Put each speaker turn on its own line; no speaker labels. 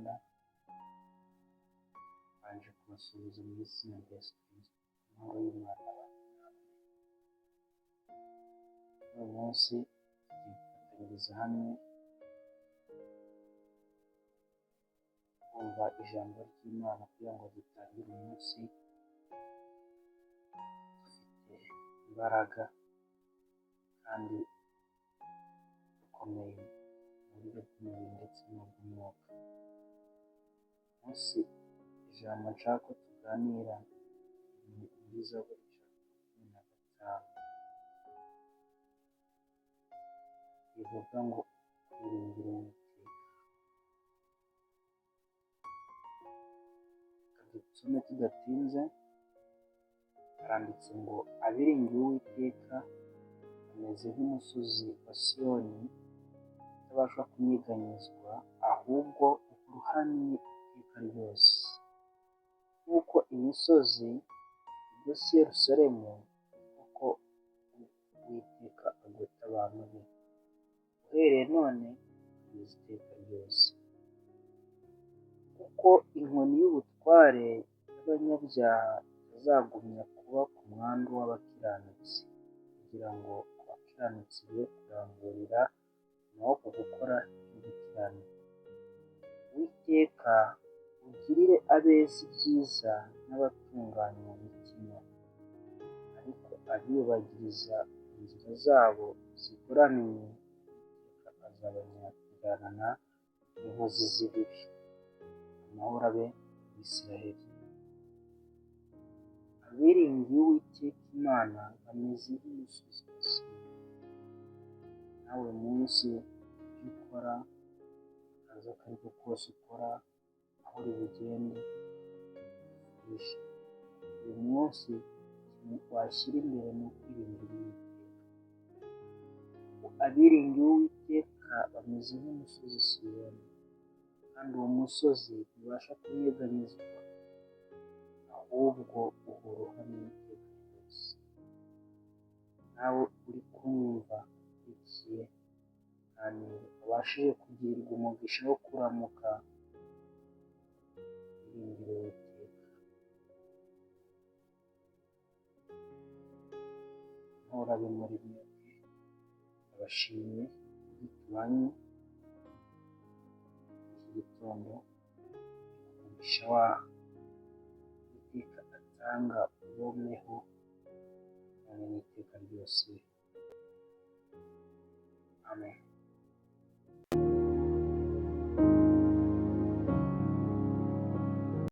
Rwanda, baje kubasuhuza mu izina rya Yesu Kristo, amahoro y'Imana abane namwe. Uyu munsi tugiye gufatanyiriza hamwe kumva ijambo ry'Imana kugira ngo dutangire umunsi dufite imbaraga kandi dukomeye mu buryo bw'umubiri ndetse n'ubw'umwuka. Umunsi ijambo nshaka ko tuganira ni muri Zaburi 15 rivuga ngo kwiringira Uwiteka. Dusome tudatinze, haranditse ngo abiringiye Uwiteka bameze nk'umusozi wa Siyoni utabasha kunyeganyezwa, ahubwo uruhamye iteka ryose. Nk'uko imisozi igose i Yerusalemu, kuko Uwiteka agota abantu be, uhereye none kugeza iteka ryose. Kuko inkoni y'ubutware y'abanyabyaha itazagumya kuba ku mwandu w'abakiranutsi, kugira ngo abakiranutsi be kurangurira amaboko gukora iby'ugukiranuka. Uwiteka ugirire abeza ibyiza n'abatunganye mu mitima, ariko abiyubagiriza inzira zabo zigoramye Uwiteka azabajyana inkozi z'ibibi. Amahoro abe mu Isiraheli. Abiringiye Uwiteka Imana bameze nk'umusozi wa Siyoni. Nawe munsi ibyo ukora, akazi ako ari ko kose ukora, aho uri bugende, uyu munsi ikintu washyira imbere ni ukwiringira Uwiteka. Abiringiye Uwiteka bameze nk'umusozi Siyoni, kandi uwo musozi ntubasha kunyeganyezwa, ahubwo uhora uhamye iteka ryose. Nawe uri kunyumva ukurikiye kandi wabashije kugirirwa umugisha wo kuramuka, wiringire Uwiteka. Amahoro abe muri mwebwe. Ndabashimiye kubwo tubanye iki gitondo. Umugisha wa Uwiteka atanga ubomeho none n'iteka ryose. Amen.